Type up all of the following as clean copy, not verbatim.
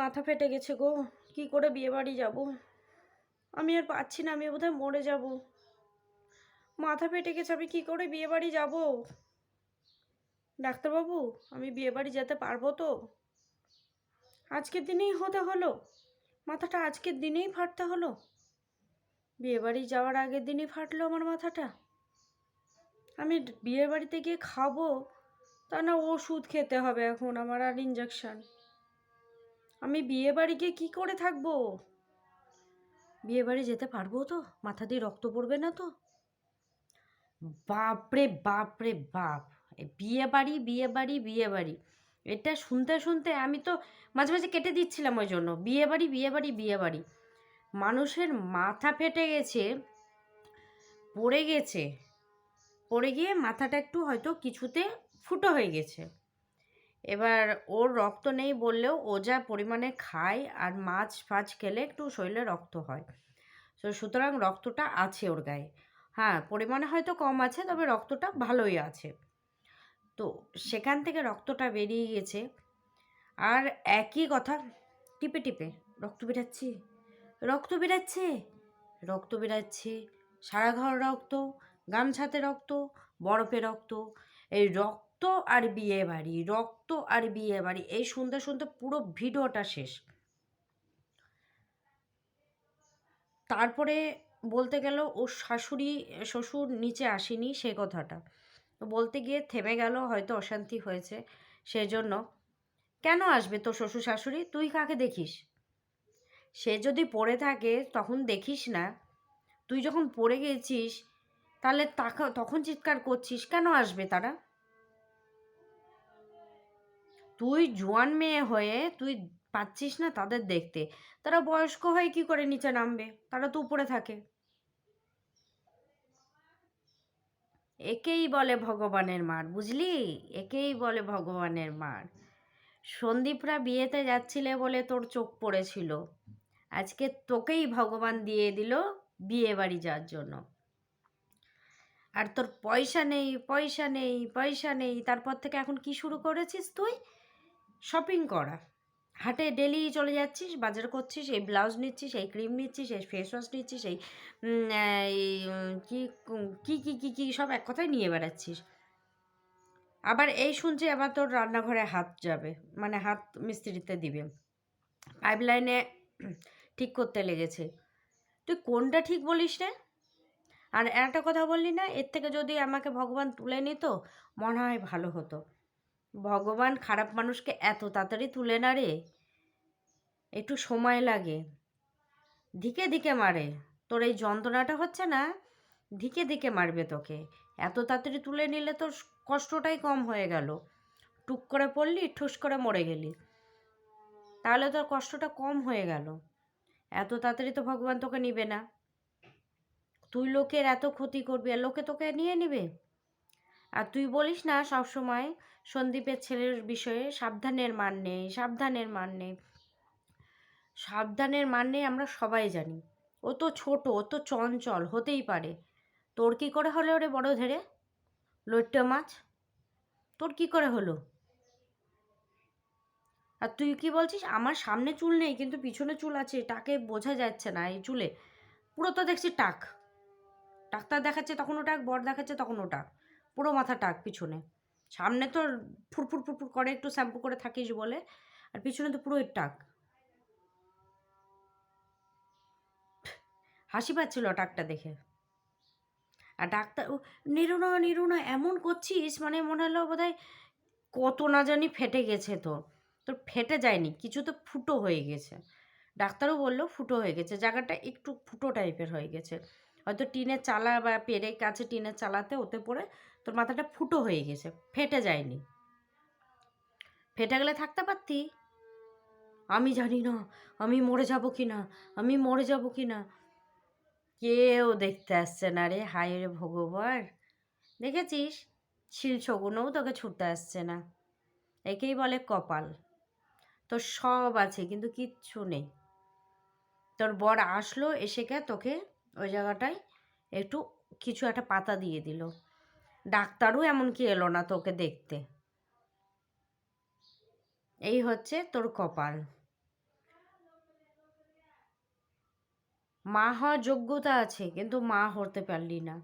মাথা ফেটে গেছে গো, কি করে বিয়ে বাড়ি যাব? আমি আর পাচ্ছি না, আমি বোধহয় মরে যাব। মাথা ফেটে গেছে, আমি কি করে বিয়ে বাড়ি যাব? ডাক্তারবাবু, আমি বিয়ে বাড়ি যেতে পারবো তো? আজকের দিনেই হতে হলো, মাথাটা আজকের দিনেই ফাটতে হলো। বিয়ে বাড়ি যাওয়ার আগের দিনই ফাটলো আমার মাথাটা। আমি বিয়ে বাড়িতে গিয়ে খাবো, তা না ওষুধ খেতে হবে এখন আমার, আর ইঞ্জেকশন। আমি বিয়ে বাড়ি গিয়ে কী করে থাকবো? বিয়ে বাড়ি যেতে পারবো তো? মাথা দিয়ে রক্ত পড়বে না তো? বাপরে বাপরে বাপ! বিয়ে বাড়ি, বিয়ে বাড়ি, বিয়ে বাড়ি, এটা শুনতে শুনতে আমি তো মাঝে মাঝে কেটে দিচ্ছিলাম ওই জন্য। বিয়ে বাড়ি, বিয়ে বাড়ি, বিয়ে বাড়ি, মানুষের মাথা ফেটে গেছে, পড়ে গেছে, পড়ে গিয়ে মাথাটা একটু হয়তো কিছুতে ফুটো হয়ে গেছে। এবার ওর রক্ত নেই বললেও ও যা পরিমাণে খায় আর মাছ ফাছ খেলে একটু শরীরে রক্ত হয়, তো সুতরাং রক্তটা আছে ওর গায়ে। হ্যাঁ, পরিমাণে হয়তো কম আছে, তবে রক্তটা ভালোই আছে। তো সেখান থেকে রক্তটা বেরিয়ে গেছে। আর একই কথা, টিপে টিপে রক্ত বেরাচ্ছে, রক্ত বেরাচ্ছে, রক্ত বেরাচ্ছে, সারা ঘর রক্ত, গামছাতে রক্ত, বরফে রক্ত, এই রক্ত আর বিয়ে বাড়ি, রক্ত আর বিয়ে বাড়ি, এই শুনতে শুনতে পুরো ভিডিওটা শেষ। তারপরে বলতে গেল ওর শাশুড়ি শ্বশুর নিচে আসেনি, সে কথাটা বলতে গিয়ে থেমে গেল, হয়তো অশান্তি হয়েছে সেজন্য। কেন আসবে তোর শ্বশুর শাশুড়ি? তুই কাকে দেখিস? সে যদি পড়ে থাকে তখন দেখিস না? তুই যখন পড়ে গেছিস তাহলে তখন চিৎকার করছিস, কেন আসবে তারা? তুই জোয়ান মেয়ে হয়ে তুই পাচ্ছিস না তাদের দেখতে? তারা বয়স্ক হয়ে কি করে নিচে নামবে? তারা তো উপরে থাকে। একেই বলে ভগবানের মার, বুঝলি? একেই বলে ভগবানের মার। সন্দীপরা বিয়েতে যাচ্ছিলে বলে তোর চোখ পড়েছিল, আজকে তোকেই ভগবান দিয়ে দিল বিয়ে বাড়ি যাওয়ার জন্য। আর তোর পয়সা নেই, পয়সা নেই, পয়সা নেই, তারপর থেকে এখন কি শুরু করেছিস তুই? শপিং করা। হাটে ডেলি চলে যাচ্ছিস, বাজার করছিস, এই ব্লাউজ নিচ্ছিস, এই ক্রিম নিচ্ছিস, এই ফেস ওয়াশ নিচ্ছিস, এই কি কি কি কি কি সব এক কথায় নিয়ে বেড়াচ্ছিস। আবার এই শুনছি আবার তোর রান্নাঘরে হাত যাবে, মানে হাত মিস্ত্রিতে দিবে, পাইপলাইনে ঠিক করতে লেগেছে। তুই কোনটা ঠিক বলিস রে? আর একটা কথা বললি না, এর থেকে যদি আমাকে ভগবান তুলে নিত মনে হয় ভালো হতো। ভগবান খারাপ মানুষকে এত তাড়াতাড়ি তুলে না রে, একটু সময় লাগে, ধিকে ধিকে মারে। তোর এই যন্ত্রণাটা হচ্ছে না, ধিকে ধিকে মারবে তোকে। এত তাড়াতাড়ি তুলে নিলে তোর কষ্টটাই কম হয়ে গেল। টুক করে পড়লি, ঠুস করে মরে গেলি, তাহলে তোর কষ্টটা কম হয়ে গেল। এত তাড়াতাড়ি তো ভগবান তোকে নিবে না। তুই লোকের এত ক্ষতি করবি আর লোকে তোকে নিয়ে নিবে? আর তুই বলিস না সব সময় সন্দীপের ছেলের বিষয়ে, সাবধানের মান নেই, সাবধানের মান নেই। সাবধানের মান নেই আমরা সবাই জানি। ও তো ছোট, ও তো চঞ্চল, হতেই পারে। তোর কি করে হলো ওরে বড় ধেড়ে লইট্ট মাছ? তোর কি করে হলো? আর তুই কি বলছিস আমার সামনে চুল নেই কিন্তু পিছনে চুল আছে, টাকে বোঝা যাচ্ছে না এই চুলে? পুরো তো দেখছি টাক। ডাক্তার দেখাচ্ছে তখনও টাক, বর দেখাচ্ছে তখনও টাক, পুরো মাথা টাক পিছনে। সামনে তো ফুরফুর ফুরফুর করে একটু শ্যাম্পু করে থাকিস বলে, আর পিছনে তো পুরোই টাক। হাসি পাচ্ছিল টাকটা দেখে। আর ডাক্তার নিরুনা নিরুনা এমন করছিস, মানে মনে হলো বোধহয় কত না জানি ফেটে গেছে। তোর তোর ফেটে যায়নি, কিছু তো ফুটো হয়ে গেছে। ডাক্তারও বললো ফুটো হয়ে গেছে, জায়গাটা একটু ফুটো টাইপের হয়ে গেছে। হয়তো টিনের চালা বা পেরেক আছে টিনের চালাতে, ওতে পড়ে তোর মাথাটা ফুটো হয়ে গেছে, ফেটে যায়নি। ফেটে গেলে থাকতে পারতি। আমি জানি না আমি মরে যাব কি না, আমি মরে যাব কি না। কেউ দেখতে আসছে না রে, হায় রে ভগবান। দেখেছিস, শিল শগুনও তোকে ছুটতে আসছে না। একেই বলে কপাল। তোর সব আছে কিন্তু কিচ্ছু নেই। তোর বর আসলো, এসে কে তোকে ওই জায়গাটায় একটু কিছু একটা পাতা দিয়ে দিল। ডাক্তারও এমনকি এলো না তোকে দেখতে। এই হচ্ছে তোর কপাল। মা হওয়ার যোগ্যতা আছে কিন্তু মা হতে পারলি না।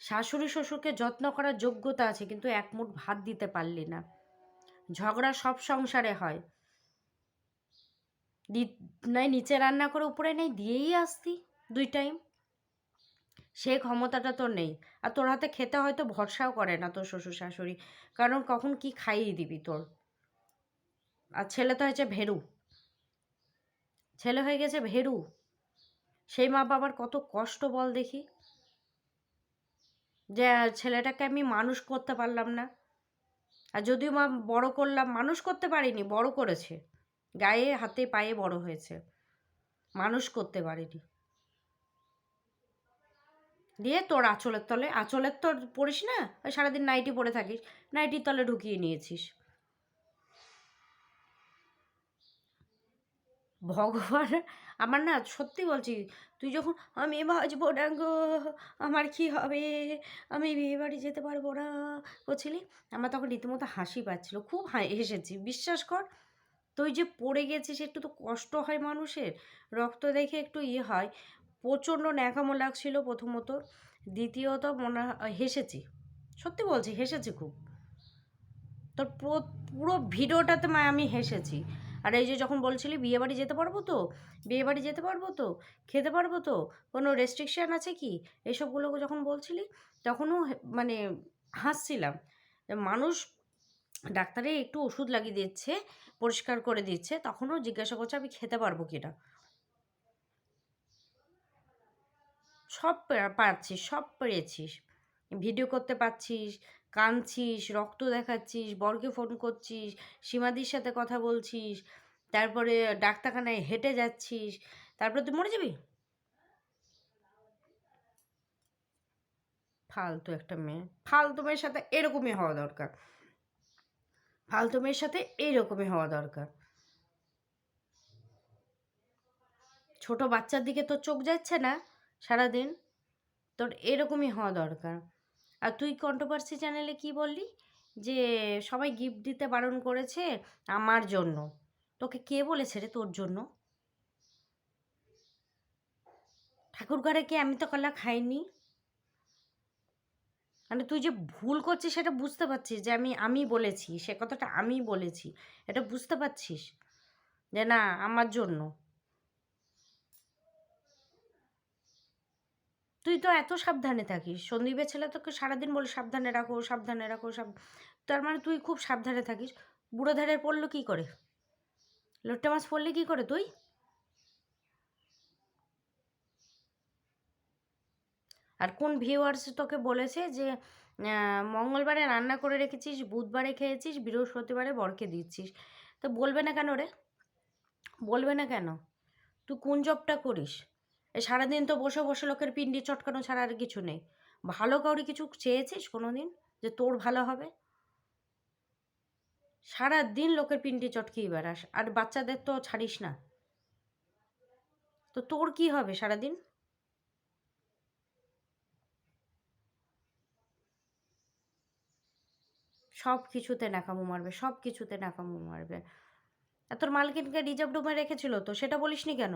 শাশুড়ি শ্বশুরকে যত্ন করার যোগ্যতা আছে কিন্তু এক মুঠ ভাত দিতে পারলি না। ঝগড়া সব সংসারে হয়। নাই নিচে রান্না করে উপরে নেই দিয়েই আসতি 2 টাইম। সে ক্ষমতাটা তোর নেই। আর তোর হাতে খেতে হয়তো ভরসাও করে না তোর শ্বশুর শাশুড়ি, কারণ কখন কি খাইয়ে দিবি তোর। আর ছেলে তো হয়েছে ভেরু, ছেলে হয়ে গেছে ভেরু। সেই মা বাবার কত কষ্ট বল দেখি, যে ছেলেটাকে আমি মানুষ করতে পারলাম না। আর যদিও মা বড় করলাম, মানুষ করতে পারিনি, বড় করেছে, গায়ে হাতে পায়ে বড় হয়েছে, মানুষ করতে পারিনি। দিয়ে তোর আঁচলের তোর পড়িস না, ওই সারাদিন নাইটি পরে থাকিস, নাইটির তলে ঢুকিয়ে নিয়েছিস। ভগবান, আমার না সত্যি বলছি, তুই যখন আমি বাঁচবো না গো, আমার কি হবে, আমি বিয়ে বাড়ি যেতে পারবো না বলছিলি, আমার তখন রীতিমতো হাসি পাচ্ছিল, খুব হেসেছি, বিশ্বাস কর। তুই যে পড়ে গেছিস, একটু তো কষ্ট হয় মানুষের, রক্ত দেখে একটু ইয়ে হয়। প্রচণ্ড ন্যাকামো লাগছিল প্রথমত, দ্বিতীয়ত হেসেছি, সত্যি বলছি হেসেছি খুব। তোর পুরো ভিডিওটাতে আমি হেসেছি। আর এই যে যখন বলছিলি বিয়েবাড়ি যেতে পারবো তো, বিয়েবাড়ি যেতে পারবো তো, খেতে পারবো তো, কোনো রেস্ট্রিকশান আছে কি, এসবগুলো যখন বলছিলি তখনও মানে হাসছিলাম। মানুষ ডাক্তারে একটু ওষুধ লাগিয়ে দিচ্ছে, পরিষ্কার করে দিচ্ছে, তখনও জিজ্ঞাসা করছে আমি খেতে পারবো কিনা। সব পারছিস, সব পেরেছিস, ভিডিও করতে পারছিস, কাঁদছিস, রক্ত দেখাচ্ছিস, বরকে ফোন করছিস, সীমাদির সাথে কথা বলছিস, তারপরে ডাক্তারখানায় হেঁটে যাচ্ছিস, তারপরে তুই মরে যাবি। ফালতু একটা মেয়ে, ফালতু মেয়ের সাথে এরকমই হওয়া দরকার, ফালতু মেয়ের সাথে এইরকমই হওয়া দরকার। ছোট বাচ্চার দিকে তোর চোখ যাচ্ছে না সারাদিন, তোর এরকমই হওয়া দরকার। আর তুই কন্ট্রোভার্সি চ্যানেলে কি বললি যে সবাই গিফট দিতে বারণ করেছে আমার জন্য, তোকে কে বলেছে রে তোর জন্য? ঠাকুর ঘরে কে, আমি তো কলা খাইনি। মানে তুই যে ভুল করছিস সেটা বুঝতে পারছিস, যে আমি বলেছি, সে কথাটা আমি বলেছি, এটা বুঝতে পারছিস যে না আমার জন্য। তুই তো এত সাবধানে থাকিস, সন্দীপের ছেলে তোকে সারাদিন বলে সাবধানে রাখো সাবধানে রাখো, তার মানে তুই খুব সাবধানে থাকিস। বুড়ো ধারের পড়লো কী করে, লোট্টে মাছ পড়লি কী করে তুই? আর কোন ভিউয়ার্স তোকে বলেছে যে মঙ্গলবারে রান্না করে রেখেছিস, বুধবারে খেয়েছিস, বৃহস্পতিবারে বরকে দিচ্ছিস? তো বলবে না কেন রে, বলবে না কেন? তুই কোন জবটা করিস? এ সারাদিন তো বসে বসে লোকের পিন্ডি চটকানো ছাড়া আর কিছু নেই। ভালো কাউরি কিছু চেয়েছিস কোনো দিন যে তোর ভালো হবে? সারাদিন লোকের পিন্ডি চটকিয়ে বেড়াস, আর বাচ্চাদের তো ছাড়িস না। তো তোর কি হবে সারাদিন? সব কিছুতে নাকামো মারবে, সব কিছুতে নাকামো মারবে। আর তোর মালকিনকে রিজার্ভ রুমে রেখেছিল তো, সেটা বলিসনি কেন?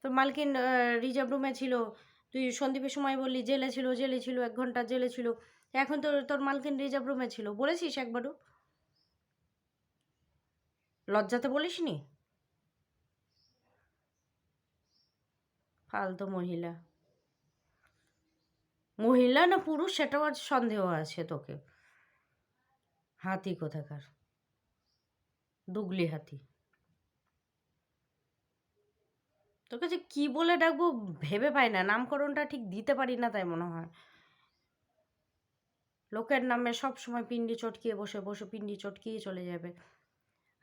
তোর মালকিন রিজার্ভ রুমে ছিল, তুই সন্দীপের সময় বললি জেলে ছিল, জেলে ছিল, 1 ঘন্টা জেলে ছিল। এখন তোর মালকিন রিজার্ভ রুমে ছিল, বলেছিস একবারও? লজ্জাতে বলিসনি? ফালতু মহিলা, মহিলা না পুরুষ সেটাও আজ সন্দেহ আছে তোকে। হাতি কোথাকার, দুগলি হাতি। তোকে যে কি বলে ডাকবো ভেবে পাই না, নামকরণটা ঠিক দিতে পারি না, তাই মনে হয়। লোকের নামে সব সময় পিন্ডি চটকিয়ে বসে বসে পিন্ডি চটকিয়ে চলে যাবে।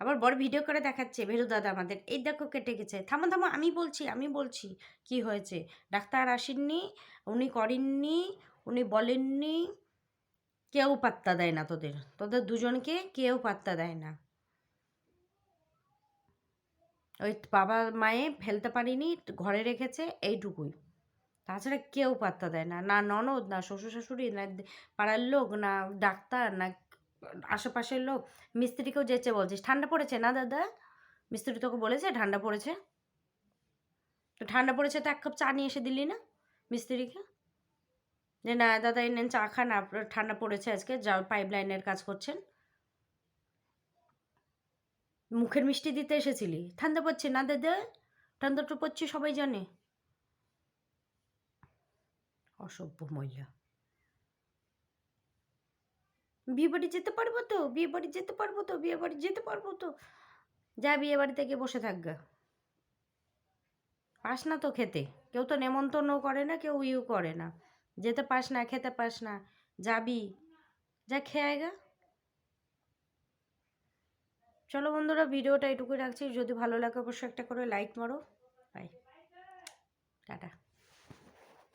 আবার বড় ভিডিও করে দেখাচ্ছে ভেরু দাদা আমাদের, এই দেখো কেটে গেছে, থামো থামো, আমি বলছি কি হয়েছে। ডাক্তার আসেননি, উনি করেননি, উনি বলেননি, কেউ পাত্তা দেয় না তোদের, তোদের দুজনকে কেউ পাত্তা দেয় না। ওই বাবা মায়ে ফেলতে পারিনি, ঘরে রেখেছে এইটুকুই, তাছাড়া কেউ পাত্তা দেয় না, না ননদ, না শ্বশুর শাশুড়ি, না পাড়ার লোক, না ডাক্তার, না আশেপাশের লোক। মিস্ত্রিকেও যেচে বলছিস ঠান্ডা পড়েছে না দাদা, মিস্ত্রি তোকে বলেছে ঠান্ডা পড়েছে? তো ঠান্ডা পড়েছে তো এক কাপ চা নিয়ে এসে দিলি না মিস্ত্রিকে, যে না দাদা এই নেন চা খান, আপনার ঠান্ডা পড়েছে আজকে, যা পাইপ লাইনের কাজ করছেন। মুখের মিষ্টি দিতে এসেছিলি, ঠান্ডা পড়ছে না দাদা, ঠান্ডা তো পড়ছে সবাই জানে। অসভ্য মহিলা। বিয়ে বাড়ি যেতে পারবো তো, বিয়ে বাড়ি যেতে পারবো তো, বিয়ে বাড়ি যেতে পারবো তো, যা বিয়ে বাড়িতে গিয়ে বসে থাকবে। পাস না তো খেতে, কেউ তো নেমন্তন্ন করে না, কেউ ইউ করে না, যেতে পাস না, খেতে পাস না, যাবি, যা খেয়ে আয়গা। চলো বন্ধুরা, ভিডিওটা এটুকুই রাখছি, যদি ভালো লাগে অবশ্যই একটা করে লাইক মারো। Bye, tata.